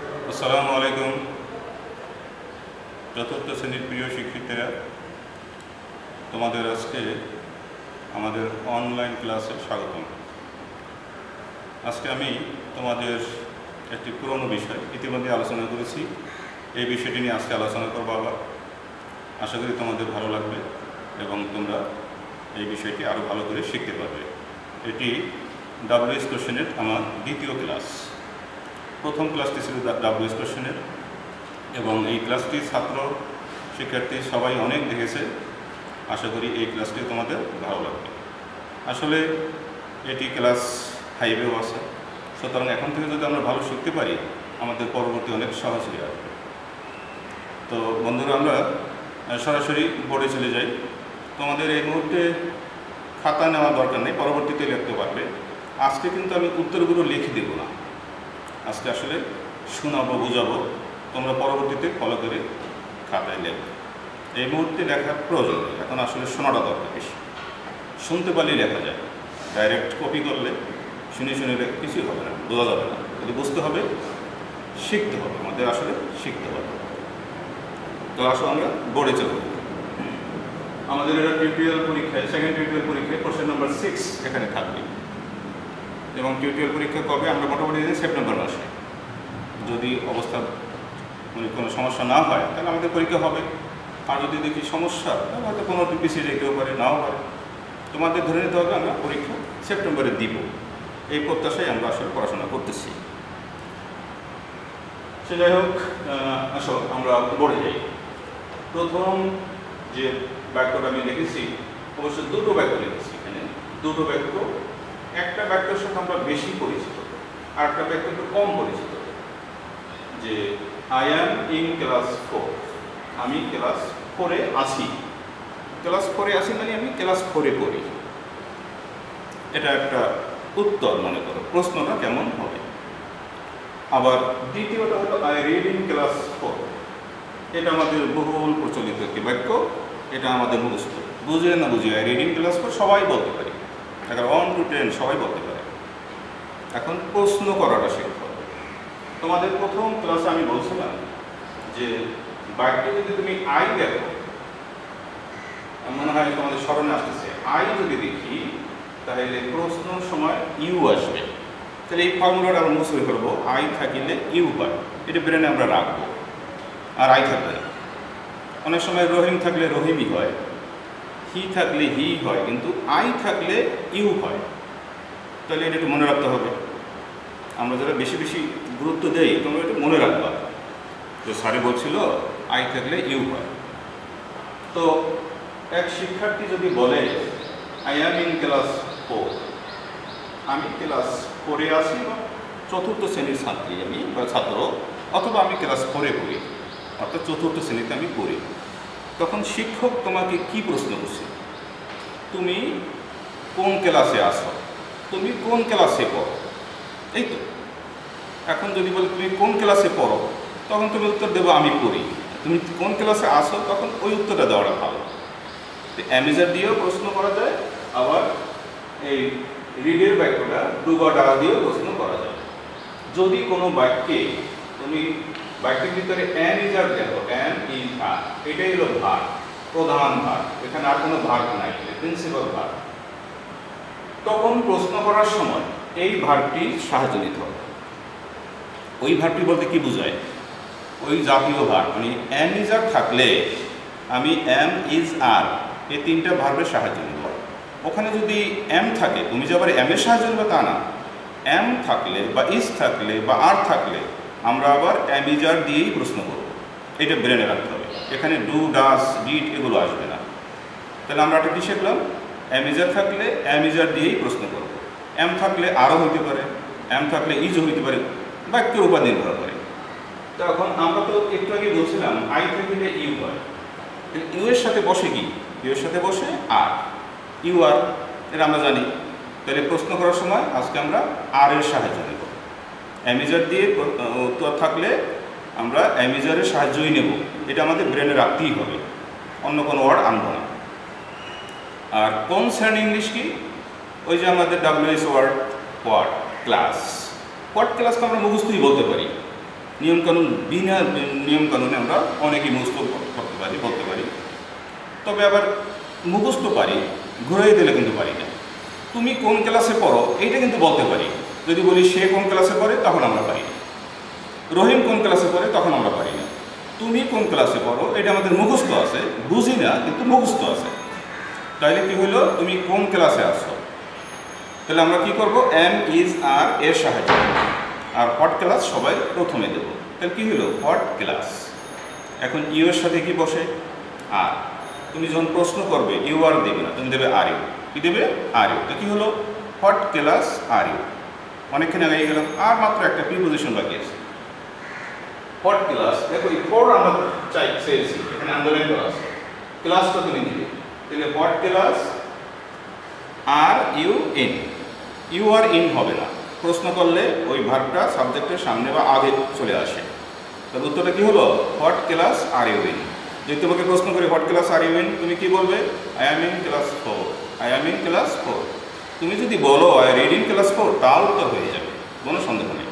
আসসালামু আলাইকুম। চতুর্থ শ্রেণীর প্রিয় শিক্ষার্থীরা, তোমাদের আজকে আমাদের অনলাইন ক্লাসে স্বাগতম। আজকে আমি তোমাদের একটি পুরনো বিষয় ইতিমধ্যে আলোচনা করেছি, এই বিষয়টি নিয়ে আজকে আলোচনা করবো আবার। আশা করি তোমাদের ভালো লাগবে এবং তোমরা এই বিষয়টি আরও ভালো করে শিখতে পারবে। এটি WS কোশ্চেনের আমার দ্বিতীয় ক্লাস। প্রথম ক্লাসটি ছিল WS কোশ্চেনের এবং এই ক্লাসটি ছাত্র শিক্ষার্থী সবাই অনেক দেখেছে। আশা করি এই ক্লাসটি তোমাদের ভালো লাগবে। আসলে এটি ক্লাস 5-এও আছে, সুতরাং এখন থেকে যদি আমরা ভালো শিখতে পারি আমাদের পরবর্তী অনেক সহজ হয়ে আসবে। তো বন্ধুরা, আমরা সরাসরি বোর্ডে চলে যাই। তোমাদের এই মুহূর্তে খাতা নেওয়া দরকার নেই, পরবর্তীতে লিখতে পারবে। আজকে কিন্তু আমি উত্তরগুলো লিখে দেব না, আজকে আসলে শোনাবো, বুঝাবো, তোমরা পরবর্তীতে ফলো করে খাতায় লেখবে। এই মুহূর্তে লেখার প্রয়োজন নেই, এখন আসলে শোনাটা দরকার বেশি। শুনতে পারলেই লেখা যায়, ডাইরেক্ট কপি করলে শুনে কিছুই হবে না, বোঝা যাবে না। কিন্তু বুঝতে হবে, শিখতে হবে, আমাদের আসলে শিখতে হবে। তো আসলে আমরা বোর্ডে চলে যাই। আমাদের এটা টিউটোরিয়াল পরীক্ষায়, সেকেন্ড টিউটোরিয়াল পরীক্ষায় কোশ্চেন নাম্বার 6 এখানে থাকবে এবং টিউটোরিয়াল পরীক্ষা কবে? আমরা মোটামুটি সেপ্টেম্বর মাসে। যদি অবস্থা কোনো সমস্যা না হয় তাহলে আমাদের পরীক্ষা হবে, আর যদি দেখি সমস্যা তাহলে হয়তো কোনো পিছিয়ে যেতেও পারে, নাও পারে। তোমাদের ধরে নিতে হবে আমরা পরীক্ষা সেপ্টেম্বরে দিব, এই প্রত্যাশায় আমরা আসলে পড়াশোনা করতেছি। সে যাই হোক, আসো আমরা বোর্ডে যাই। প্রথম যে বাক্যটা আমি লিখেছি, অবশ্য দুটো বাক্য লিখেছি এখানে, দুটো বাক্য। একটা বাক্যের সাথে আমরা বেশি পরিচিত আর একটা বাক্য একটু কম পরিচিত। যে আই অ্যাম ইন ক্লাস 4, আমি ক্লাস 4-এ আছি। ক্লাস 4-এ আছি মানে আমি ক্লাস 4-এ পড়ি। এটা একটা উত্তর, মনে করো প্রশ্নটা কেমন হবে। আবার দ্বিতীয়টা হলো আই রিড ইন ক্লাস 4, এটা আমাদের বহুল প্রচলিত একটি বাক্য, এটা আমাদের মুখস্থ। বুঝে না বুঝে আই রিড ইন ক্লাস 4 সবাই বলতে পারি, এখন 1 to 10 সবাই বলতে পারে। এখন প্রশ্ন করাটা শিখতে হবে। তোমাদের প্রথম ক্লাসে আমি বলছিলাম যে বাক্যে যদি তুমি আই দেখো, মনে হয় তোমাদের স্মরণে আসতেছে, আই যদি দেখি তাহলে প্রশ্নের সময় ইউ আসবে। তাহলে এই ফর্মুলাটা আমরা মুছে করবো, আই থাকিলে ইউ হয়, এটা ব্রেনে আমরা রাখবো, আর আই থাকবে না। অনেক সময় রহিম থাকলে রহিমই হয়, হি থাকলে হি হয়, কিন্তু আই থাকলে ইউ হয়। তাহলে এটা একটু মনে রাখতে হবে। আমরা যারা বেশি বেশি গুরুত্ব দেই, তোমরা একটু মনে রাখবা যে স্যারে বলছিল আই থাকলে ইউ হয়। তো এক শিক্ষার্থী যদি বলে আই অ্যাম ইন ক্লাস 4, আমি ক্লাস 4-এ আছি বা চতুর্থ শ্রেণীর ছাত্রী আমি বা ছাত্র, অথবা আমি ক্লাস 4-এ পড়ি, অর্থাৎ চতুর্থ শ্রেণীতে আমি পড়ি, তখন শিক্ষক তোমাকে কি প্রশ্ন করছে? তুমি কোন ক্লাসে আসো, তুমি কোন ক্লাসে পড়ো, এই তো। এখন যদি বলে তুমি কোন ক্লাসে পড়ো, তখন তুমি উত্তর দেবো আমি পড়ি। তুমি কোন ক্লাসে আসো, তখন ওই উত্তরটা দেওয়াটা ভালো। অ্যামিজার দিয়েও প্রশ্ন করা যায়, আবার এই রিডের বাক্যটা ডু বা ডাল দিয়েও প্রশ্ন করা যায়। যদি কোনো বাক্যে তুমি বাক্যের ভিতরে অ্যান ইজ আর দেখো, অ্যান ইজ আর, এটাই হলো ভার্ব, প্রধান ভার্ব, এখানে আর কোনো ভার্ব নাই, প্রিন্সিপাল ভার্ব। তখন প্রশ্ন করার সময় এই ভার্বটির সাহায্য নিতে হবে। ওই ভার্বটি বলতে কি বোঝায়? ওই জাতীয় ভার্ব, মানে অ্যাম ইজ আর থাকলে আমি অ্যাম ইজ আর এই তিনটা ভার্বের সাহায্য নেব। ওখানে যদি এম থাকে, তুমি যে আবার এম এর সাহায্য নেবে তা না। এম থাকলে বা ইজ থাকলে বা আর থাকলে আমরা আবার অ্যাম ইজ আর দিয়েই প্রশ্ন করব, এটা ব্রেনে রাখতে হবে। এখানে ডু, ডাস, ডিড এগুলো আসবে না। তাহলে আমরা একটা কি শিখলাম? অ্যাম ইজ আর থাকলে অ্যাম ইজ আর দিয়েই প্রশ্ন করব। এম থাকলে আরও হইতে পারে, এম থাকলে ইজও হইতে পারে, বাক্যের উপর নির্ভর করে। তো এখন আমরা তো একটু আগে বলছিলাম আই থাকলে ইউ হয়, ইউ এর সাথে বসে কি? ইউ এর সাথে বসে আর, ইউ আর, এটা আমরা জানি। তাহলে প্রশ্ন করার সময় আজকে আমরা আর এর সাহায্য নেব। অ্যামিজার দিয়ে উত্তর থাকলে আমরা অ্যামিজারের সাহায্যই নেব, এটা আমাদের ব্রেনে রাখতেই হবে, অন্য কোনো ওয়ার্ড আনবো না। আর কনসার্ন ইংলিশ কি? ওই যে আমাদের WS word, what class, what ক্লাসকে আমরা মুখস্থই বলতে পারি, নিয়মকানুন বিনা নিয়মকানুনে আমরা অনেকেই মুখস্থ করতে পারি, বলতে পারি। তবে আবার মুখস্থ পারি, ঘুরাই দিলে কিন্তু পারি না। তুমি কোন ক্লাসে পড়ো এইটা কিন্তু বলতে পারি। যদি বলি সে কোন ক্লাসে পড়ে, তখন আমরা পারি না। রহিম কোন ক্লাসে পড়ে, তখন আমরা পারি না। তুমি কোন ক্লাসে পড়ো এটা আমাদের মুখস্থ আছে, বুঝি না কিন্তু মুখস্থ আছে। তাইলে কি হলো, তুমি কোন ক্লাসে আসো, তাহলে আমরা কি করব, এম ইজ আর এর সাহায্যে, আর হোয়াট ক্লাস সবাই প্রথমে দেব। তাহলে কি হলো, হোয়াট ক্লাস। এখন ইউ এর সাথে কি বসে, আর। তুমি যখন প্রশ্ন করবে ইউ আর দেবে না, তুমি দেবে আর ইউ। কি দেবে, আর ইউ। তো কি হলো, হোয়াট ক্লাস আর ইউ। অনেকখানি আগে গেলাম, আর মাত্র একটা প্রিপোজিশন বাকি আছে। হোয়াট ক্লাস, দেখো এই ফোর আমরা চেয়েছি, এখানে আন্ডারলাইন করা আছে। ক্লাসটা তুমি দিবে, তাহলে what class are you in. You are in হবে না, প্রশ্ন করলে ওই ভার্বটা সাবজেক্টের সামনে বা আগে চলে আসে। তাহলে উত্তরটা কি হলো, what class are you in. যদি তোমাকে প্রশ্ন করি what class are you in, তুমি কি বলবে, I am in class 4, I am in class 4। তুমি যদি বলো আই রিড ইন ক্লাস 4, তাও উত্তর হয়ে যাবে, কোনো সন্দেহ নেই।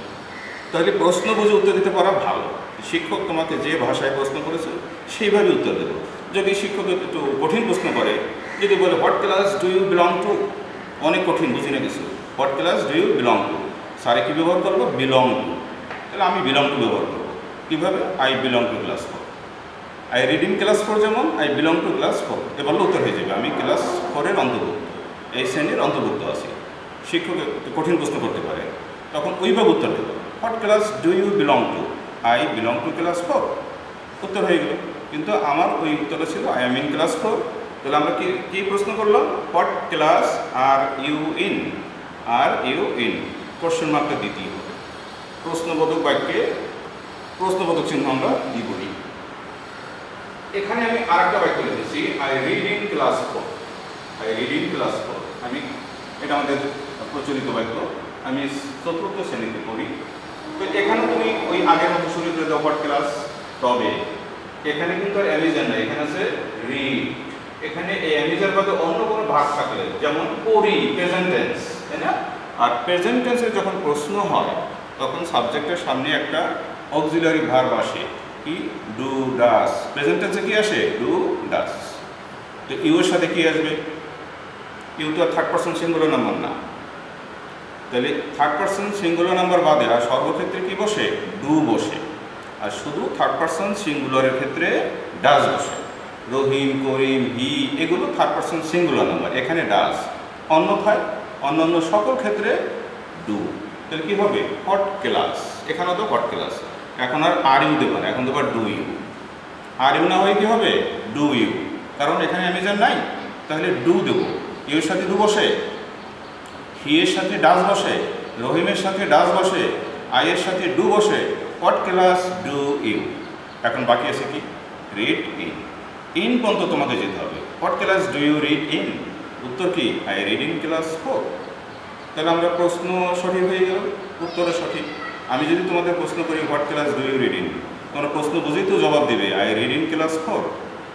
তাহলে প্রশ্ন বুঝে উত্তর দিতে পারা ভালো। শিক্ষক তোমাকে যে ভাষায় প্রশ্ন করেছে সেইভাবে উত্তর দেবে। যদি শিক্ষক একটু কঠিন প্রশ্ন করে, যদি বলে what class do you belong to, অনেক কঠিন, বুঝি না কিছু, what class do you belong to, স্যারে কী ব্যবহার করবো, বিলং টু। তাহলে আমি বিলং টু ব্যবহার করবো। কীভাবে, I belong to class 4। I read in class 4 যেমন, আই বিলং টু ক্লাস 4 এ বললে উত্তর হয়ে যাবে, আমি ক্লাস 4-এর অন্তর্ভুক্ত, এই শ্রেণীর অন্তর্ভুক্ত আছি। শিক্ষক কঠিন প্রশ্ন করতে পারে, তখন ওইভাবে উত্তর দেবো, what class do you belong to, I belong to class 4, উত্তর হয়ে গেল। কিন্তু আমার ওই উত্তরটা ছিল আই এম ইন ক্লাস 4। তাহলে আমরা কি প্রশ্ন করলাম, what class are you in, are you in, question মার্কটা দিতেই হবে। প্রশ্নবোধক বাক্যে প্রশ্নবোধক চিহ্ন আমরা দিবই। এখানে আমি আরেকটা বাক্য লিখেছি, I read in class 4, I read in class 4। আমি, এটা আমাদের প্রচলিত বাক্য, আমি 4র্থ শ্রেণীতে পড়ি। তো এখানে তুমি ওই আগের মতো শুরু করে দাও হোয়াট ক্লাস। তবে এখানে কিন্তু আর অ্যামিজার নাই, এখানে আছে রিড। এখানে এই অ্যামিজার বাদে অন্য কোনো ভাগ থাকলে, যেমন পড়ি, প্রেজেন্ট টেন্স, তাই না? আর প্রেজেন্ট টেন্সের যখন প্রশ্ন হয় তখন সাবজেক্টের সামনে একটা অক্সিলারি ভার্ব আসে, কি, ডু ডাস। প্রেজেন্ট টেন্সে কি আসে, ডু ডাস। তো ইউ এর সাথে কি আসবে, ইউ তো আর থার্ড পারসন সিঙ্গুলার নাম্বার না। তাহলে থার্ড পারসন সিঙ্গুলার নাম্বার বাদে আর সর্বক্ষেত্রে কি বসে, ডু বসে। আর শুধু থার্ড পারসন সিঙ্গুলারের ক্ষেত্রে ডাস বসে। রহিম, করিম, হি এগুলো থার্ড পারসন সিঙ্গুলার নাম্বার, এখানে ডাস। অন্যথায় অন্যান্য সকল ক্ষেত্রে ডু। তাহলে কী হবে, হোয়াট ক্লাস, এখানেও তো হোয়াট ক্লাস। এখন আর ইউ দেবো না, এখন দেবো ডু ইউ। আর ইউ না হয়ে কী হবে, ডু ইউ, কারণ এখানে অ্যামিজার নাই। তাহলে ডু দেবো, ইউর সাথে ডু বসে, হি এর সাথে ডাস বসে, রহিমের সাথে ডাস বসে, আই এর সাথে ডু বসে। What class do you. এখন বাকি আছে কি, রিড ইন। ইন পর্যন্ত তোমাকে যেতে হবে। What class do you read in, উত্তর কি, আই রিড ইন ক্লাস 4। তাহলে আমরা প্রশ্ন সঠিক হয়ে গেল, উত্তরও সঠিক। আমি যদি তোমাদের প্রশ্ন করি what class do you read in, তোমরা প্রশ্ন বুঝেই তো জবাব দেবে আই রিড ইন ক্লাস 4।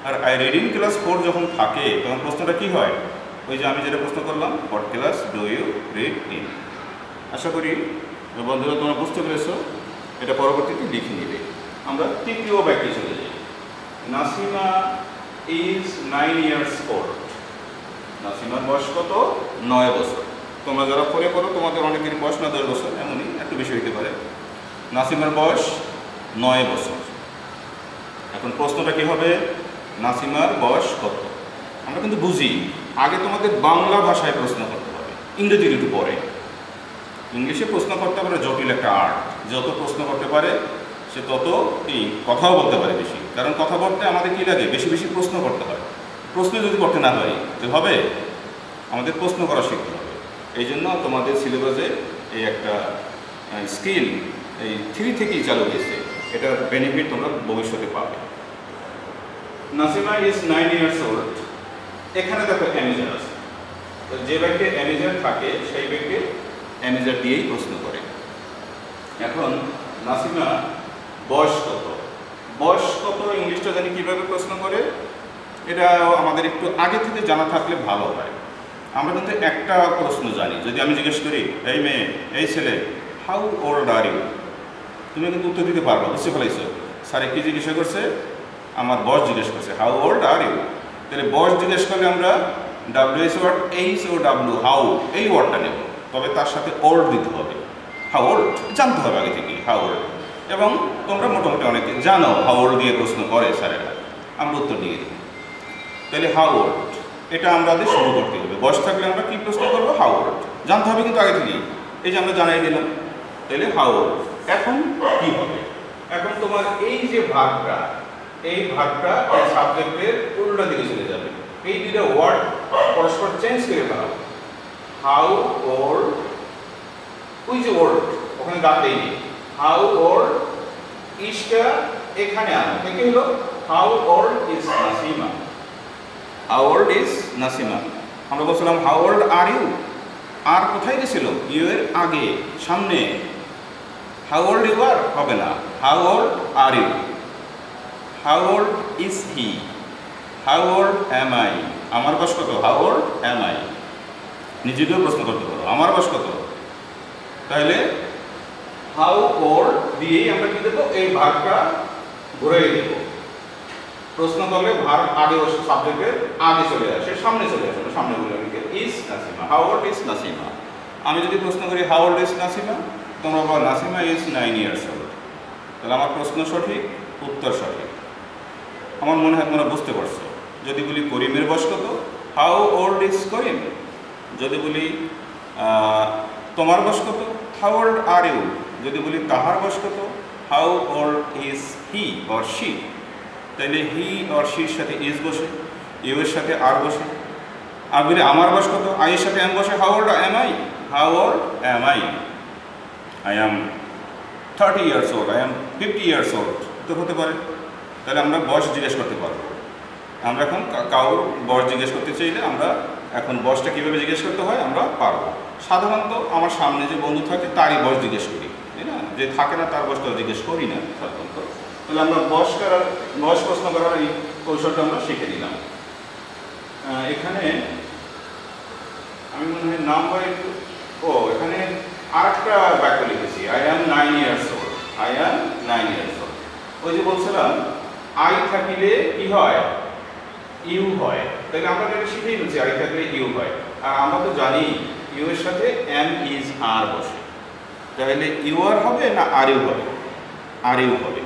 আর আই রিড ইন ক্লাস 4 যখন থাকে তখন প্রশ্নটা কি হয়, ওই যে আমি যেটা প্রশ্ন করলাম, what class do you read in. আশা করি বন্ধুরা তোমরা বুঝতে পেরেছো। এটা পরবর্তীতে লিখে নেবে। আমরা তৃতীয় বাক্যে চলে যাই। Nasima is 9 years old। নাসিমার বয়স কত, 9 বছর। তোমরা যারা পরে করো তোমাদের অনেকের বয়স না 10 বছর, এমনই একটু বেশি হইতে পারে। নাসিমার বয়স 9 বছর। এখন প্রশ্নটা কি হবে, নাসিমার বয়স কত। আমরা কিন্তু বুঝি, আগে তোমাদের বাংলা ভাষায় প্রশ্ন করতে হবে, ইংরেজির একটু পরে। ইংলিশে প্রশ্ন করতে পারে জটিল একটা আর্ট, যত প্রশ্ন করতে পারে সে তত কি কথাও বলতে পারে বেশি। কারণ কথা বলতে আমাদের কি লাগে, বেশি বেশি প্রশ্ন করতে হয়। প্রশ্ন যদি করতে না পারি তাহলে হবে, আমাদের প্রশ্ন করা শিখতে হবে। এই জন্য তোমাদের সিলেবাসে এই একটা স্কিল এই 3 থেকেই চালু হয়েছে, এটার বেনিফিট তোমরা ভবিষ্যতে পাবে। Nasima is 9 years old। এখানে দেখো অ্যামিজার আছে, তো যে ব্যক্তি অ্যামিজার থাকে সেই ব্যক্তি অ্যামিজার দিয়েই প্রশ্ন করে। এখন নাসিমা বয়স কত, বয়স কত ইংলিশটা জানি কীভাবে প্রশ্ন করে, এটা আমাদের একটু আগে থেকে জানা থাকলে ভালো হয়। আমরা কিন্তু একটা প্রশ্ন জানি, যদি আমি জিজ্ঞেস করি এই মেয়ে, এই ছেলে, হাউ ওল্ড আর ইউ, তুমি কিন্তু উত্তর দিতে পারবা, বুঝতে ফেলাইছো। স্যারে কি জিজ্ঞাসা করছে? আমার বস জিজ্ঞেস করছে হাউ ওল্ড আর ইউ। তাহলে বস জিজ্ঞেস করলে আমরা WH word H O W how এই ওয়ার্ডটা নেব, তবে তার সাথে ওল্ড দিতে হবে। হাউ ওল্ড জানতে হবে আগে থেকে, হাউ ওল্ড। এবং তোমরা মোটামুটি অনেকে জানো হাউ ওল্ড দিয়ে প্রশ্ন করে স্যারেরা, আমরা উত্তর দিয়ে দিই। তাহলে হাউ ওল্ড এটা আমাদের শুরু করতে হবে। বয়স থাকলে আমরা কি প্রশ্ন করবো? হাউ ওল্ড জানতে হবে কিন্তু আগে থেকেই, এই যে আমরা জানাই দিলাম। তাহলে হাউ ওল্ড। এখন কি হবে? এখন তোমার এই যে ভাগটা, এই ভাগটা এই সাবজেক্টের উল্টা দিকে চলে যাবে। এই দুইটা ওয়ার্ড পরস্পর চেঞ্জ করে ফেলাবো। হাউ ওল্ড, ওই যে ওল্ড ওখানে দাঁড়াতেই নেই, হাউ ওল্ড ইসটা এখানে আনো, কি হলো? How old is Nasima. How old is Nasima. আমরা বলছিলাম হাউ ওল্ড আর ইউ, আর কোথায় গেছিল? ইউ এর আগে সামনে। হাউ ওল্ড ইউ আর হবে না, how old are you. How old is he, how old am I. আমার বয়স কত? How old am I. নিজেকেও প্রশ্ন করতে পারো আমার বয়স কত। তাহলে হাউ ওল্ড দিয়েই আমরা কি দেবো? এই ভাগটা ঘুরে দেব। প্রশ্ন করলে ভাগ আগে সাবজেক্টের আগে চলে আসে, সামনে চলে আসে, সামনে বলে লিখে is Nasima, how old is Nasima. আমি যদি প্রশ্ন করি হাউ ওল্ড ইজ নাসিমা, তোমরা বলো নাসিমা ইজ 9 years old। তাহলে আমার প্রশ্ন সঠিক, উত্তর সঠিক। আমার মনে হয় তোমরা বুঝতে পারছো। যদি বলি করিমের বয়স কত? How old is Karim. যদি বলি তোমার বয়স কত? How old are you. যদি বলি তাহার বয়স কত? How old is he or she. তাইলে হি অর শির সাথে ইজ বসে, ইউ এর সাথে আর বসে। আর বলি আমার বয়স কত? আই এর সাথে এম বসে, how old am I. How old am I? I am 30 years old, I am 50 years old তো হতে পারে। তাহলে আমরা বয়স জিজ্ঞেস করতে পারবো। আমরা এখন কাউর বয়স জিজ্ঞেস করতে চাইলে আমরা এখন বয়সটা কীভাবে জিজ্ঞেস করতে হয় আমরা পারবো। সাধারণত আমার সামনে যে বন্ধু থাকে তারই বয়স জিজ্ঞেস করি, তাই না? যে থাকে না তার বয়সটা জিজ্ঞেস করি না সাধারণত। তাহলে আমরা বয়স প্রশ্ন করার এই কৌশলটা আমরা শিখে নিলাম। এখানে আমি মনে হয় নাম্বার একটু এখানে আরেকটা বাক্য লিখেছি, I am 9 years old। I am 9 years old। ওই যে বলছিলাম আই থাকিলে কি হয়? ইউ হয়। তাহলে আমরা এটা শিখেই বলছি আই থাকলে ইউ হয়। আর আমরা তো জানি ইউ এর সাথে এম ইজ আর বসে। তাহলে ইউ আর হবে না আর ইউ হবে? আর ইউ হবে।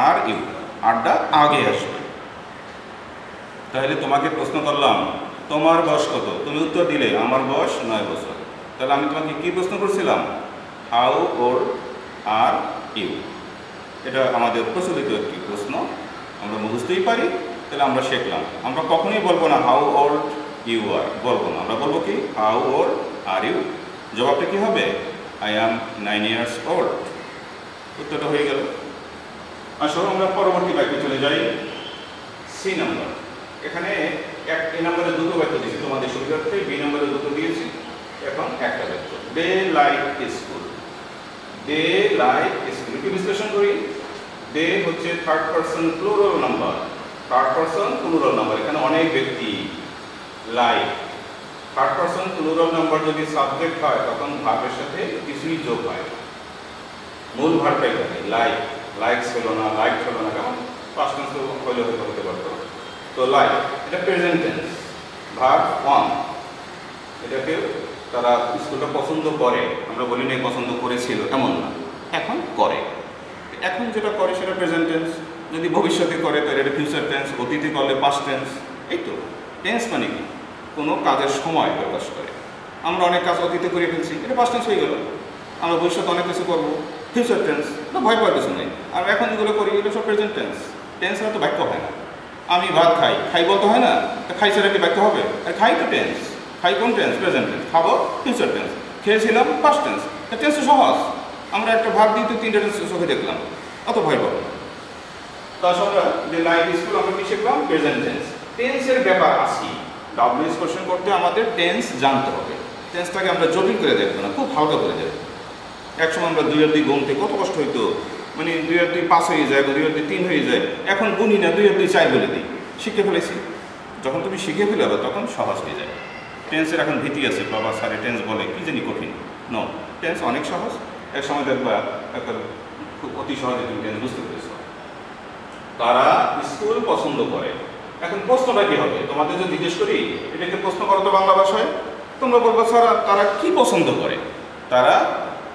আর ইউ, আরটা আগে আসবে। তাহলে তোমাকে প্রশ্ন করলাম তোমার বয়স কত? তুমি উত্তর দিলে আমার বয়স 9 বছর। তাহলে আমি তোমাকে কি প্রশ্ন করছিলাম? How old are you. এটা আমাদের প্রচলিত একটি প্রশ্ন, আমরা বুঝতেই পারি। তাহলে আমরা শিখলাম। আমরা কখনোই বলবো না হাউ ওল্ড ইউ আর, বলবো না। আমরা বলবো কি হাউ ওল্ড আর ইউ। জবাবটা কি হবে? I am 9 years old। উত্তরটা হয়ে গেল। আসলে আমরা পরবর্তী বাক্যে চলে যাই। C number. এখানে এ নাম্বারে দুটো বাক্য দিয়েছি তোমাদের সুবিধার্থে, বি নাম্বারে দুটো দিয়েছি, এখন একটা বাক্য। দে like school. They like school কি বিশ্লেষণ করি? দে হচ্ছে third person plural number. Third person plural number, এখানে অনেক ব্যক্তি। Like third person plural number যদি সাবজেক্ট হয় তখন ভার্বের সাথে কিছুই যোগ হয়, মূল ভার্বটাই থাকে। লাইক, লাইকস হলো না, লাইক হলো না, কেমন পাস্ট টেন্স তো হইলে হতে পারতো। তো লাইক এটা প্রেজেন্ট টেন্স, ভার্ব 1। এটাকে তারা স্কুলটা পছন্দ করে, আমরা বলি না পছন্দ করেছিল এমন না, এখন করে। এখন যেটা করে সেটা প্রেজেন্ট টেন্স। যদি ভবিষ্যতে করে তাহলে এটা ফিউচার টেন্স, অতীতে করলে পাস্ট টেন্স। এই তো টেন্স মানে কি? কোনো কাজের সময় প্রকাশ করে। আমরা অনেক কাজ অতীতে করে ফেলছি, এটা পাস্ট টেন্স হয়ে গেল। আমরা ভবিষ্যতে অনেক কিছু করবো, ফিউচার টেন্স, না ভয় পাওয়ার কিছু নেই। আর এখন যেগুলো করি এগুলো সব প্রেজেন্ট টেন্স। টেন্স তো বাক্য হয় না। আমি ভাত খাই, খাই বলতে হয় না, খাই সেটা কি বাক্য হবে? আর খাই তো টেন্স। খাই কোন টেন্স? Present tense. খাবো ফিউচার টেন্স। খেয়েছিলাম পাস্ট টেন্স। টেন্স তো সহজ। আমরা একটা ভাব দিয়ে তো 3টা টেন্স চোখে দেখলাম, অত ভয় পাবো। তাছাড়া যে লাইক স্কুল আমরা কি শিখলাম? Present tense. টেন্সের ব্যাপার আসি, ডাব্লিউএস কোশ্চেন করতে আমাদের টেন্স জানতে হবে। টেন্সটাকে আমরা জটিল করে দেখবো না, খুব হালকা করে দেখবো। একসময় আমরা 2 আর 2 গুনতে কত কষ্ট হইতো, মানে 2 আর 2 5 হয়ে যায়, 2 আর 2 3 হয়ে যায়। এখন গুনি না, 2 আর 2 4 বলে দিই, শিখে ফেলেছি। যখন তুমি শিখে ফেলবে তখন সহজ হয়ে যায়। টেন্সের এখন ভীতি আছে, বাবা স্যারে টেন্স বলে কি জানি কঠিন। নো, টেন্স অনেক সহজ। এক সময় দেখবা একটা খুব অতি সহজে তুমি টেন্স বুঝতে পেরেছ। তারা স্কুল পছন্দ করে। এখন প্রশ্নটা কি হবে? তোমাদের যদি জিজ্ঞেস করি এটাকে প্রশ্ন করো তো বাংলা ভাষায়, তোমরা বলবো স্যার তারা কি পছন্দ করে, তারা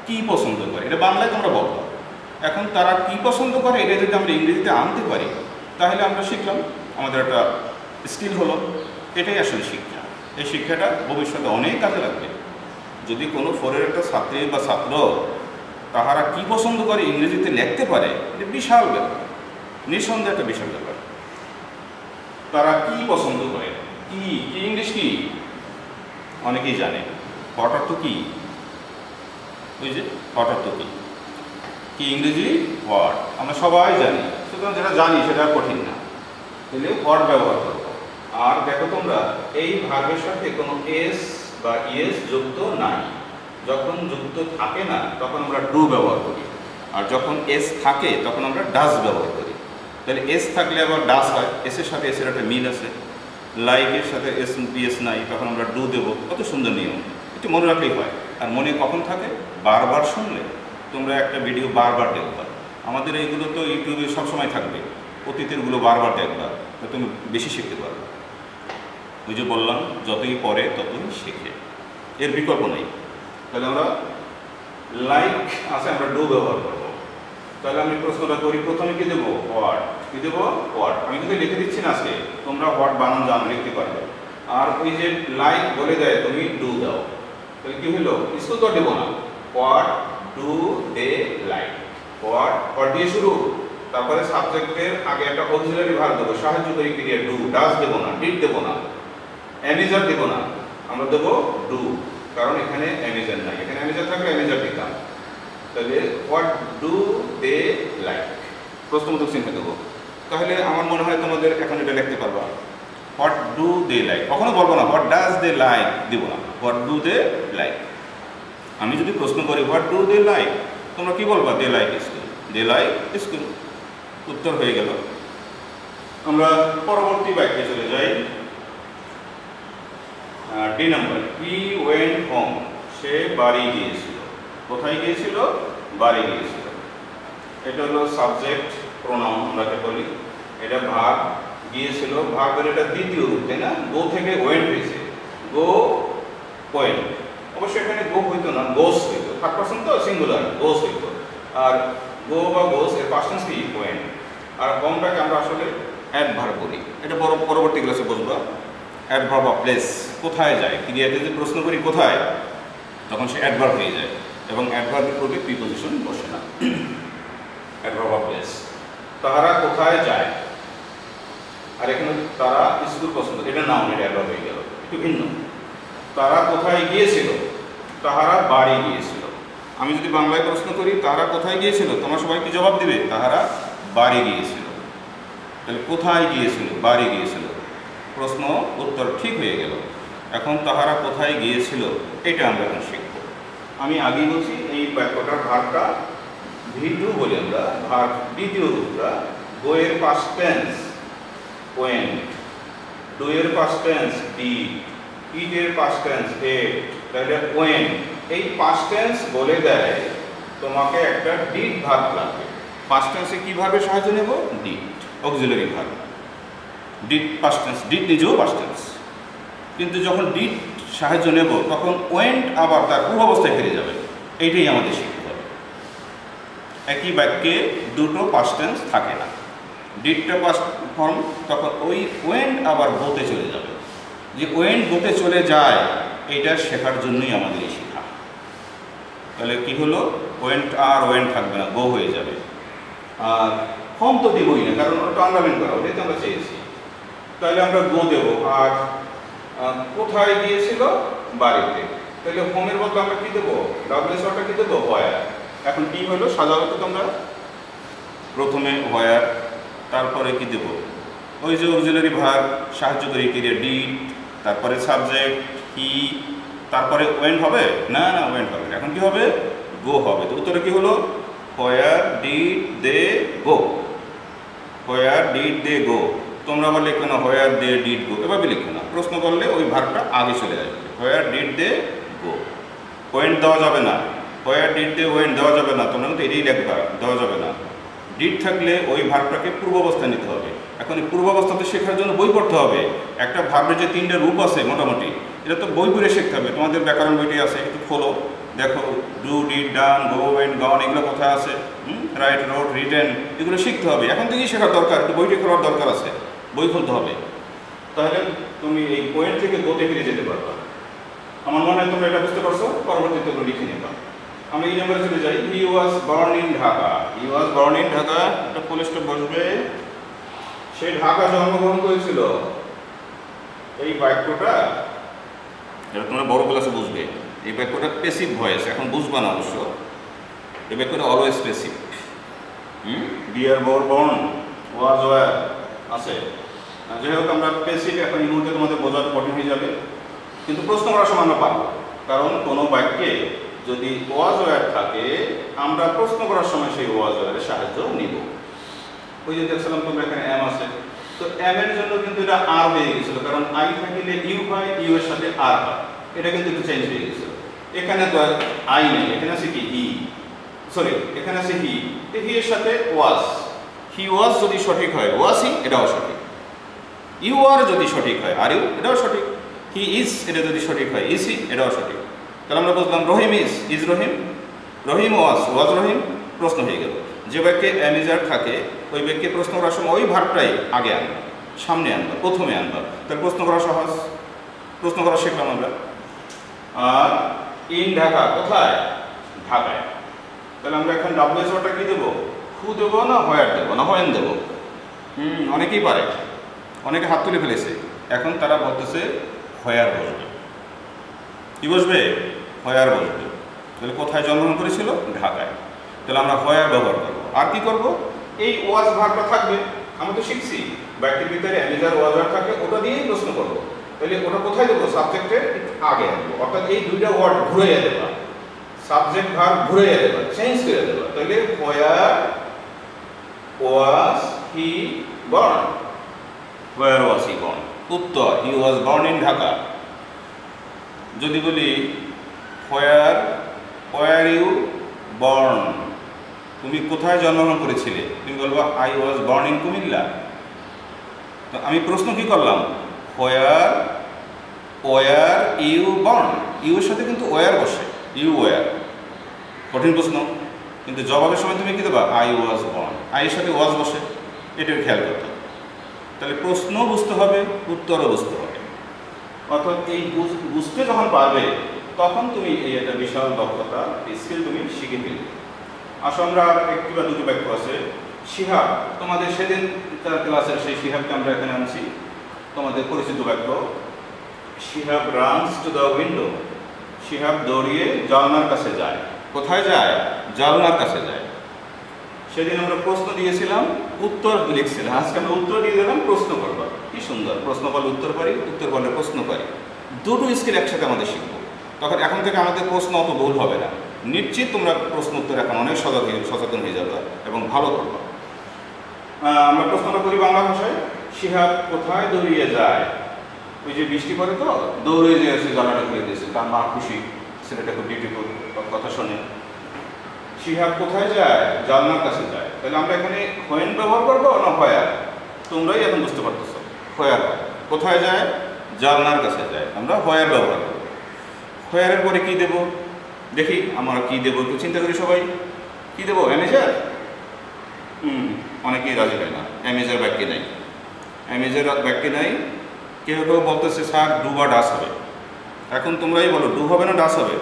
কি পছন্দ করে, এটা বাংলায় তোমরা বলবো। এখন তারা কি পছন্দ করে এটা যদি আমরা ইংরেজিতে আনতে পারি তাহলে আমরা শিখলাম, আমাদের একটা স্কিল হলো। এটাই আসলে শিক্ষা। এই শিক্ষাটা ভবিষ্যতে অনেক কাজে লাগবে। যদি কোনো ফোরের একটা ছাত্রী বা ছাত্র তাহারা কি পছন্দ করে ইংরেজিতে লিখতে পারে, এটা বিশাল ব্যাপার, নিঃসন্দেহে একটা বিশাল ব্যাপার। তারা কি পছন্দ করে, কি কি ইংলিশ কি অনেকেই জানে। হট অর্থ কি? ওই যে হট অর্থ কি, কি ইংরেজি ওয়ার্ড আমরা সবাই জানি, সুতরাং যেটা জানি সেটা কঠিন না। তাহলে হট ব্যবহার করবো। আর দেখো তোমরা এই ভার্বের সাথে কোনো এস বা ইএস যুক্ত নাই। যখন যুক্ত থাকে না তখন আমরা ডু ব্যবহার করি, আর যখন এস থাকে তখন আমরা ডাস ব্যবহার করি। তাহলে এস থাকলে আবার ডাস হয়, এসের সাথে এসের একটা মিল আছে। লাইকের সাথে এস পিএস নাই, তখন আমরা ডু দেবো। কত সুন্দর নিয়ম, একটু মনে রাখলেই হয়। আর মনে কখন থাকে? বারবার শুনলে। তোমরা একটা ভিডিও বারবার দেখবা, আমাদের এইগুলো তো ইউটিউবে সবসময় থাকবে, অতীতেরগুলো বারবার দেখবা, তো তুমি বেশি শিখতে পারবে। ওই যে বললাম যতই পড়ে ততই শেখে, এর বিকল্প নেই। তাহলে আমরা লাইক আছে, আমরা ডু ব্যবহার করবো। তাহলে আমি প্রশ্নটা করি, প্রথমে কি দেবো? হোয়াট। কি দেবো? হোয়াট। আমি কিন্তু লিখে দিচ্ছি না আজকে, তোমরা হোয়াট বানান জানো, লিখতে পারবে। আর ওই যে লাইক বলে দেয় তুমি ডু দাও, তাহলে কি হলো? স্কুল তো দেবো না। What do they like. What দিয়ে শুরু, তারপরে সাবজেক্টের আগে একটা অক্সিলারি ভার্ব দেবো, সাহায্যকারী ক্রিয়া ডু। ডাস দেবো না, ডিড দেবো না, অ্যামেজার দেবো না, আমরা দেবো ডু, কারণ এখানে অ্যামেজার নাই। এখানে অ্যামেজার থাকলে অ্যামেজার দিতাম। তাহলে হোয়াট ডু দে লাইক, প্রশ্নবোধক চিহ্ন দেবো। তাহলে আমার মনে হয় তোমাদের এখন এটা লিখতে পারবা, হোয়াট ডু দে লাইক। কখনো বলবো না হোয়াট ডাজ দে লাইক, দিব না, হোয়াট ডু দে লাইক। আমি যদি প্রশ্ন করি হোয়াট ডু দে লাইক, তোমরা কি বলবা? They like school, they like school, উত্তর হয়ে গেল। আমরা পরবর্তী বাক্যে চলে যাই। D number, he went home, সে বাড়ি গিয়েছিল। কোথায় গিয়েছিল? বাড়ি গিয়েছিল। এটা হলো সাবজেক্ট প্রোনাউন আমরাকে বলি। এটা ভার্ব, গিয়েছিল ভার্বের এটা দ্বিতীয় রূপ, তাই না? গো থেকে ওয়েন্ট হয়েছে, গো ওয়েন্ট। অবশ্যই এখানে গো হইতো না, গোস হইতো, থার্ড পারসন তো সিঙ্গুলার, গোস হইতো। আর গো বা গোস এর পাস্ট টেন্স কি? ওয়েন্ট। আর হোমটাকে আমরা আসলে অ্যাডভার্ব বলি। এটা পরবর্তী ক্লাসে বুঝবা। অ্যাডভার্ব অফ প্লেস, কোথায় যায়। ক্রিয়াতে যদি প্রশ্ন করি কোথায়, তখন সে অ্যাডভার্ব হয়ে যায়, এবং অ্যাডভার্বের পূর্বে প্রিপোজিশন বসে না। অ্যাডভার্ব অফ প্লেস, তারা কোথায় যায়। আর এখানে তারা স্কুল পছন্দ, এটা নাউন, এটা অ্যাডভার্ব হয়ে গেল, একটু ভিন্ন। তারা কোথায় গিয়েছিল? তাহারা বাড়ি গিয়েছিল। আমি যদি বাংলায় প্রশ্ন করি তারা কোথায় গিয়েছিল, তোমরা সবাই কি জবাব দিবে? তাহারা বাড়ি গিয়েছিল। তাহলে কোথায় গিয়েছিল? বাড়ি গিয়েছিল। প্রশ্ন উত্তর ঠিক হয়ে গেল। এখন তাহারা কোথায় গিয়েছিল এটা আমরা এখন শিখব। আমি আগেই বলছি এই বাক্যটার ভার্বটা ভি2 বলি আমরা। ভার্ব দ্বিতীয় রূপটা, গো এর পাস্ট টেন্স ওয়েন্ট, ডু এর পাস্ট টেন্স ডিড, ইট এর পাস্ট টেন্স এট, তাহলে ওয়েন্ট। এই পাস্ট টেন্স বলে দেয় তোমাকে একটা ডিড ভার্ব লাগবে। পাস্ট টেন্সে কি ভার্বের সাহায্য নেব? Did, auxiliary verb. Did past tense, did নিজেও পাস্ট টেন্স, কিন্তু যখন ডিড সাহায্য নেব তখন ওয়েন্ট আবার তার পূর্বাবস্থায় ফিরে যাবে। এইটাই আমাদের শিখতে হবে। একই বাক্যে দুটো পাস্ট টেন্স থাকে না। ডিডটা পাস্ট ফর্ম, তখন ওই ওয়েন্ট আবার গোতে চলে যাবে। যে ওয়েন্ট গোতে চলে যায় এইটা শেখার জন্যই আমাদের এই শেখা। তাহলে কি হলো? ওয়েন্ট আর ওয়েন্ট থাকবে না, গো হয়ে যাবে। আর হোম তো দেবই না, কারণ ওটা আন্ডারলাইন করা, ওটাই তো আমরা চেয়েছি। তাহলে আমরা গো দেব। আর কোথায় গিয়েছিল? বাড়িতে। তাহলে হোমের বদলে আমরা কি দেবো? ডাব্লিউএস ওয়ার্ডটা কি দেবো? হোয়ার। এখন কি হলো? সাধারণত তোমরা প্রথমে হোয়ার, তারপরে কি দেব? ওই যে অক্সিলারি ভার্ব, সাহায্যকারী ক্রিয়া ডিড, তারপরে সাবজেক্ট হি, তারপরে ওয়েন্ট হবে না? না, ওয়েন্ট হবে না। এখন কি হবে? গো হবে। তো উত্তরে কি হলো? Where did they go, where did they go. তোমরা আবার লিখবে না হোয়ার দে ডিড গো, এভাবে লিখবে না। প্রশ্ন করলে ওই ভার্বটা আগে চলে আসবে, হোয়ার ডিড দে গো। পয়েন্ট দেওয়া যাবে না, হোয়ার ডিড দে ওয়েন্ট দেওয়া যাবে না, তোমরা কিন্তু এটাই লিখবা, দেওয়া যাবে না। ডিড থাকলে ওই ভার্বটাকে পূর্বাবস্থায় নিতে হবে। এখন এই পূর্বাবস্থাতে শেখার জন্য বই পড়তে হবে। একটা ভার্বের যে 3টে রূপ আছে মোটামুটি, এটা তো বই পড়ে শিখতে হবে। তোমাদের ব্যাকরণ বইটি আছে, একটু খোলো, দেখো do, did, done, go, went, gone, এগুলো কোথায় আছে, রাইট, রোড, রিটেন, এগুলো শিখতে হবে। এখন থেকেই শেখার দরকার, একটু বইটি খোলার দরকার আছে, বই খুলতে হবে। তাহলে তুমি এই পয়েন্ট থেকে গোতে ফিরে যেতে পারবা। আমার মনে হয় তোমরা এটা বুঝতে পারছো, পরবর্তীতে তোমরা লিখে নেবা। আমি এই নাম্বারে চলে যাই। He was born in Dhaka. He was born in Dhaka, একটা ফুল স্টপ বসবে। সে ঢাকা জন্মগ্রহণ করেছিল। এই বাক্যটা এটা তোমরা বড় ক্লাসে বুঝবে। এই বাক্যটা প্যাসিভ ভয়েস, এখন বুঝবা না অবশ্য। এই বাক্যটা always passive. Dear born was were আছে। যাই হোক, আমরা প্যাসিভ এখন এই মুহূর্তে তোমাদের বোঝাতে কঠিন হয়ে যাবে, কিন্তু প্রশ্ন করার সময় আমরা পারবো। কারণ কোনো বাক্যে যদি ওয়াজ ওয়্যার থাকে, আমরা প্রশ্ন করার সময় সেই ওয়াজ ওয়্যারের সাহায্য নিব। ওই যে দেখছিলাম তোমরা এখানে এম আছে, তো এম এর জন্য কিন্তু এটা আর হয়ে গেছিল, কারণ আই থাকিলে ইউ হয়, ইউ এর সাথে আর হয়। এটা কিন্তু একটু চেঞ্জ হয়ে গেছিল। এখানে তো আই নেই, এখানে আছে কি হি, সরি এখানে আছে হি। তো হি এর সাথে ওয়াজ, হি ওয়াজ যদি সঠিক হয় ওয়াজ হি, এটাও সঠিক। ইউ আর যদি সঠিক হয় আর ইউ, এটাও সঠিক। হি ইজ, এটা যদি সঠিক হয় ইজ হি, এটাও সঠিক। তাহলে আমরা বুঝলাম রহিম ইজ রহিম, রহিম ওয়াজ রহিম, প্রশ্ন হয়ে গেল। যে বাক্যে এম ইজ আর থাকে, ওই বাক্যে প্রশ্ন করার সময় ওই ভার্বটাই আগে আনবা, সামনে আনবা, প্রথমে আনবা। তাহলে প্রশ্ন করা সহজ, প্রশ্ন করা শিখলাম আমরা। আর ইন ঢাকা, কোথায়? ঢাকায়। তাহলে আমরা এখন ডাব্লিউএস ওয়ার্ডটা কি দেবো? হু দেবো না হোয়ার দেবো না হোয়েন দেবো? অনেকেই পারে, অনেকে হাত তুলে ফেলেছে। এখন তারা বলতেছে হোয়ার বসবে। কি বসবে? হোয়ার বসবে। তাহলে কোথায় জন্মগ্রহণ করেছিল? ঢাকায়। তাহলে আমরা হোয়ার ব্যবহার করবো। আর কি করব? এই ওয়াজ ভার্বটা থাকবে, আমরা তো শিখছি বাক্যের ভিতরে অ্যামিজার ওয়াজ ভার্ব থাকে, ওটা দিয়েই প্রশ্ন করবো। তাহলে ওটা কোথায় দেবো? সাবজেক্টের আগে আনবো, অর্থাৎ এই দুইটা ওয়ার্ড ঘুরাইয়া দেবা, সাবজেক্ট ভার্ব ঘুরাইয়া দেবা, চেঞ্জ করে দেবা। তাহলে হোয়ার ওয়াজ he born, where was he born. উত্তর, হি ওয়াজ বর্ন ইন ঢাকা। যদি বলি হোয়ার ইউ বর্ন, তুমি কোথায় জন্মগ্রহণ করেছিলে? তুমি বলবো I was born in Comilla. তো আমি প্রশ্ন কি করলাম? Were you born. ইউ এর সাথে কিন্তু ওয়ার বসে, ইউ ওয়ার। কঠিন প্রশ্ন, কিন্তু জবাবের সময় তুমি কি দেবা? I was born. আই এর সাথে ওয়াজ বসে, এটাও খেয়াল করতে হবে। তাহলে প্রশ্ন বুঝতে হবে, উত্তরও বুঝতে হবে। অর্থাৎ এই বুঝতে যখন পারবে, তখন তুমি এই একটা বিশাল দক্ষতা, স্কিল তুমি শিখে ফেলবে। আসো আমরা একটি বা দুটো বাক্য আছে। শিহাব, তোমাদের সেদিন তার ক্লাসের সেই শিহাবকে আমরা এখানে আনছি, তোমাদের পরিচিত বাক্য। Shihab runs to the window. Shihab দৌড়িয়ে জানলার কাছে যায়। কোথায় যায়? জানলার কাছে যায়। সেদিন আমরা প্রশ্ন দিয়েছিলাম, উত্তর লিখছিলাম। আজকে আমরা উত্তর দিয়ে দিলাম, প্রশ্ন করবো। কি সুন্দর! প্রশ্ন করলে উত্তর পারি, উত্তর করলে প্রশ্ন পারি। দুটো স্কিল একসাথে আমাদের শিখবো। তখন এখন থেকে আমাদের প্রশ্ন অত ভুল হবে না। নিশ্চিত তোমরা প্রশ্ন উত্তর এখন অনেক সচেতন হয়ে যাবে এবং ভালো করবো। আমরা প্রশ্নটা করি বাংলা ভাষায়। শিহাব কোথায় দৌড়িয়ে যায়? ওই যে বৃষ্টি পড়ে তো, দৌড়ে যে সে জানাটা খুলে দিয়েছে, তার মা খুশি, ছেলেটা খুব বিউটিফুল কথা শোনে। শিহাব কোথায় যায়? জানলার কাছে যায়। তাহলে আমরা এখানে হোয়েন ব্যবহার করবো না হোয়ার? তোমরাই এখন বুঝতে পারতেছ। হোয়ার, কোথায় যায়? জানলার কাছে যায়। আমরা হোয়ার ব্যবহার করবো। হোয়ারের পরে কি দেব? দেখি আমরা কি দেবো, একটু চিন্তা করি সবাই। কি দেবো? অ্যামেজার? অনেকেই রাজি হয় না, অ্যামেজার বাক্যে নাই। অ্যামেজার বাক্যে নাই। কেউ কেউ বলতেছে স্যার ডু বা ডাস হবে। এখন তোমরাই বলো, ডু হবে না ডাস হবে?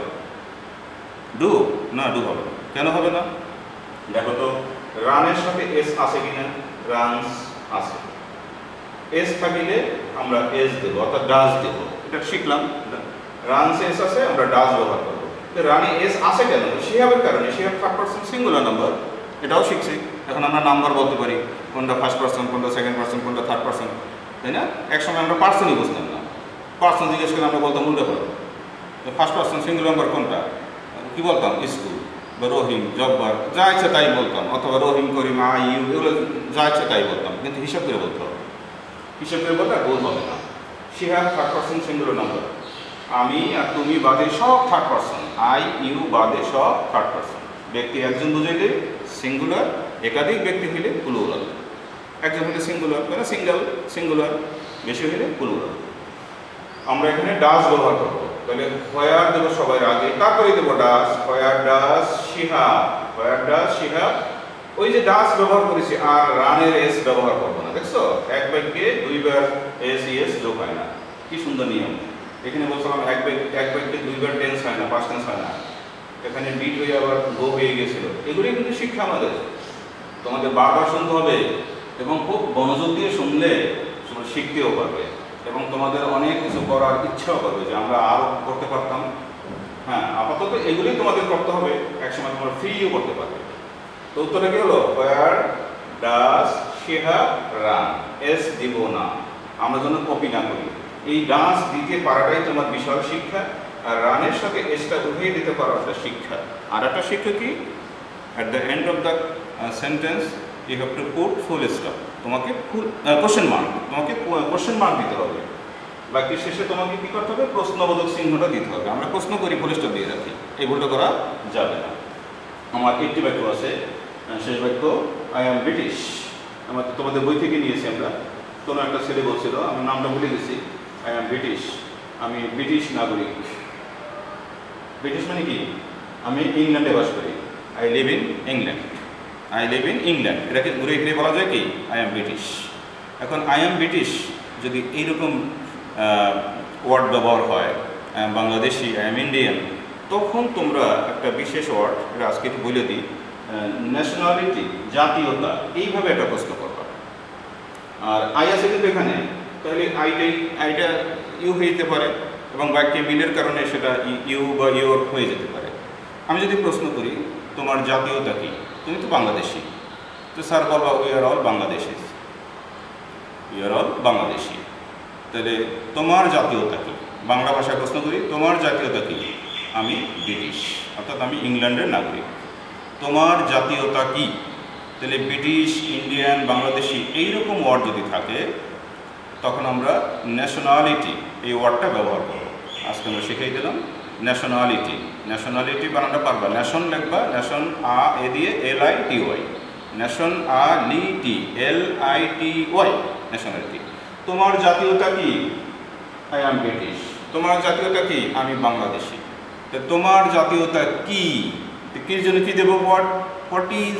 ডু না, ডু হবে না। কেন হবে না? দেখো তো, রানের সাথে এস আছে কিনা? রানস আছে। এস থাকিলে আমরা এস দেবো, অর্থাৎ ডাস দেবো। এটা শিখলাম। রানস এস আছে, আমরা ডাস ব্যবহার করবো। রানে এস আছে কেন? শিহাবের কারণে। Shihab third person singular number, এটাও শিখছি। এখন আমরা নাম্বার বলতে পারি, কোনটা ফার্স্ট পারসন, কোনটা সেকেন্ড পারসন, কোনটা থার্ড পারসন, তাই না? এক সময় আমরা পার্সনই বুঝতাম না। পার্সন জিজ্ঞেস করে আমরা বলতাম উল্টো করে। ফার্স্ট পারসন সিঙ্গুলার নাম্বার কোনটা? কি বলতাম? স্কুল বা রহিম, জব্বার, যা ইচ্ছা তাই বলতাম। অথবা রহিম, করিম, আই, ইউ, এগুলো যা ইচ্ছা তাই বলতাম। কিন্তু হিসাব করে বলতে হবে। হিসাব করে বলতে ভুল হবে না। Shihab third person singular number. আমি আর তুমি বাদে সব থার্ড পারসন, আই ইউ বাদে সব থার্ড পারসন। ব্যক্তি একজন বুঝাইলে সিঙ্গুলার, একাধিক ব্যক্তি হইলে প্লুরাল। একজন হলে সিঙ্গুলার, মানে সিঙ্গুলার, বেশি হইলে প্লুরাল। আমরা এখানে ডাস ব্যবহার করবো, তাহলে হোয়ার দেবো সবার আগে, তারপরে দেবো does. Where does she have, where does she have. ওই যে ডাস ব্যবহার করেছি আর রানের এস ব্যবহার করবো না, দেখছো? এক বাক্যে দুইবার এস ইএস যোগ হয় না, কি সুন্দর নিয়ম। এখানে বলছিলাম এক বাক্যে দুইবার টেন্স হয় না, পাস্ট টেন্স হয় না। এখানে ডিড হয়ে আবার গো হয়ে গেছিল। এগুলোই কিন্তু শিক্ষা আমাদের, তোমাদের বারবার শুনতে হবে এবং খুব মনোযোগ দিয়ে শুনলে তোমরা শিখতেও পারবে এবং তোমাদের অনেক কিছু করার ইচ্ছাও করবে যে আমরা আরও করতে পারতাম। হ্যাঁ, আপাতত এগুলোই তোমাদের করতে হবে, একসময় তোমরা ফ্রিও করতে পারবে। তো উত্তরটা কি হলো? Where does she have ran. এস দিব না, আমরা যেন কপি না করি। এই ডাস দিতে পারাটাই তোমার বিশাল শিক্ষা, আর রানের সাথে এসটা উঠিয়ে দিতে পারো একটা শিক্ষা। আর একটা শিক্ষা কি? At the end of the sentence you have to put full stop. তোমাকে ফুল কোশ্চেন মার্ক, তোমাকে কোশ্চেন মার্ক দিতে হবে। বাকি শেষে তোমাকে কী করতে হবে? প্রশ্নবোধক চিহ্নটা দিতে হবে। আমরা প্রশ্ন করি, ফুল স্টপ দিয়ে রাখি, এই ভুলটা করা যাবে না। আমার একটি বাক্য আছে, শেষ বাক্য আই অ্যাম ব্রিটিশ। আমাদের তোমাদের বই থেকে নিয়েছি আমরা। কোনো একটা ছেলে বলছিল, আমি নামটা ভুলে গেছি, আই অ্যাম ব্রিটিশ, আমি ব্রিটিশ নাগরিক। ব্রিটিশ মানে কি? আমি ইংল্যান্ডে বাস করি, I live in England, I live in England. এটাকে ঘুরে ঘুরে বলা যায় কি? I am British. এখন আই অ্যাম ব্রিটিশ যদি এইরকম ওয়ার্ড ব্যবহার হয়, I am Bangladeshi, I am Indian, তখন তোমরা একটা বিশেষ ওয়ার্ড, এটা আজকে একটু বলে দিই, ন্যাশনালিটি, জাতীয়তা, এইভাবে একটা প্রশ্ন করবা। আর আই আছে কিন্তু এখানে, তাহলে আইটা ইউ হয়ে যেতে পারে এবং বাক্যে মিলের কারণে সেটা ইউ বা ইউর হয়ে যেতে পারে। আমি যদি প্রশ্ন করি তোমার জাতীয়তা কি? তুমি তো বাংলাদেশি, তো স্যার বলবা we are all Bangladeshi, we are all Bangladeshi. তাহলে তোমার জাতীয়তা কি? বাংলা ভাষায় প্রশ্ন করি, তোমার জাতীয়তা কি? আমি ব্রিটিশ, অর্থাৎ আমি ইংল্যান্ডের নাগরিক। তোমার জাতীয়তা কি? তাহলে ব্রিটিশ, ইন্ডিয়ান, বাংলাদেশি এইরকম ওয়ার্ড যদি থাকে তখন আমরা ন্যাশনালিটি এই ওয়ার্ডটা ব্যবহার করব। আজকে আমরা শিখিয়ে দিলাম ন্যাশনালিটি। ন্যাশনালিটি বানানটা পারবা, ন্যাশন লিখবা, ন্যাশন আ এ দিয়ে LITY, ন্যাশন আ লি টি LITY, ন্যাশনালিটি। তোমার জাতীয়তা কি? I am British. তোমার জাতীয়তা কি? আমি বাংলাদেশি। তো তোমার জাতীয়তা কি? কির জন্য কি দেবো? What is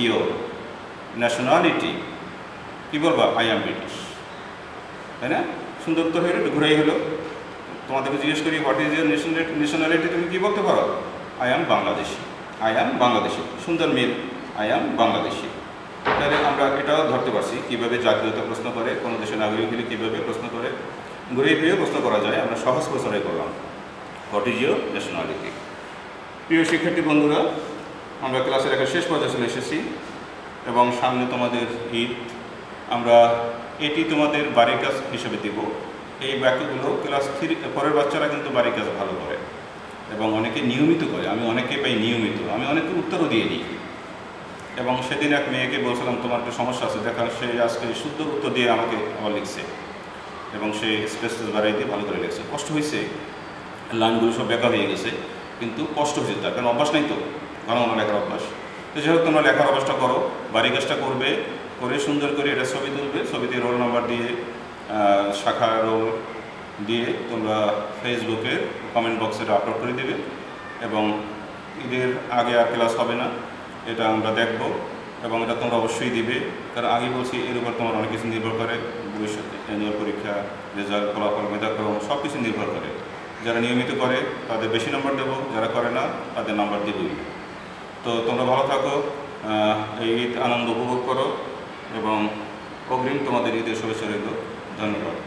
your nationality? কি বলবা? আই অ্যাম ব্রিটিশ, তাই না? সুন্দর তো হয়ে ঘুরাই হলো। তোমাদেরকে জিজ্ঞেস করি হোয়াট ইজ ইয়োর ন্যাশনালিটি, তুমি কি বলতে পারো? I am Bangladeshi, I am Bangladeshi. সুন্দর মিল, আই অ্যাম বাংলাদেশি। তাহলে আমরা এটাও ধরতে পারছি কীভাবে জাতীয়তা প্রশ্ন করে, কোনো দেশের নাগরিক হলে কীভাবে প্রশ্ন করে, ঘুরে ফিরে প্রশ্ন করা যায়। আমরা সহজ প্রশ্নই করলাম, হোয়াট ইজ ইয়োর ন্যাশনালিটি। প্রিয় শিক্ষার্থী বন্ধুরা, আমরা ক্লাসের একটা শেষ পর্যায়ে চলে এসেছি এবং সামনে তোমাদের ঈদ। আমরা এটি তোমাদের বাড়ির কাজ হিসেবে দেব। এই বাক্যগুলো ক্লাস 3 পরের বাচ্চারা কিন্তু বাড়ির কাজ ভালো করে এবং অনেকে নিয়মিত করে। আমি অনেকে পাই নিয়মিত, আমি অনেকে উত্তরও দিয়ে দিই। এবং সেদিন এক মেয়েকে বলছিলাম তোমার একটা সমস্যা আছে, দেখা সে আজকে শুদ্ধ উত্তর দিয়ে আমাকে আবার লিখছে এবং সে স্পেস বাড়াই দিয়ে ভালো করে লিখছে। কষ্ট হয়েছে, লাইনগুলো সব বেকার হয়ে গেছে, কিন্তু কষ্ট হয়েছে তার, কারণ অভ্যাস নেই তো, ঘন ঘন লেখার অভ্যাস। তো যাই হোক, তোমরা লেখার অভ্যাসটা করো, বাড়ি কাজটা করবে, করে সুন্দর করে এটা ছবি তুলবে, ছবিতে রোল নাম্বার দিয়ে, শাখা রোল দিয়ে তোমরা ফেসবুকে কমেন্ট বক্সে আপলোড করে দেবে। এবং ঈদের আগে আর ক্লাস হবে না, এটা আমরা দেখব এবং এটা তোমরা অবশ্যই দিবে, কারণ আগে বলছি এর উপর তোমার অনেক কিছু নির্ভর করে। ভবিষ্যতে অ্যানুয়াল পরীক্ষা, রেজাল্ট, ফলাফল, মেধাক্রম সব কিছু নির্ভর করে। যারা নিয়মিত করে তাদের বেশি নাম্বার দেবো, যারা করে না তাদের নাম্বার দেবই। তো তোমরা ভালো থাকো, এই ঈদ আনন্দ উপভোগ করো এবং অগ্রিম তোমাদের ঈদের শুভেচ্ছা রইল। ধন্যবাদ।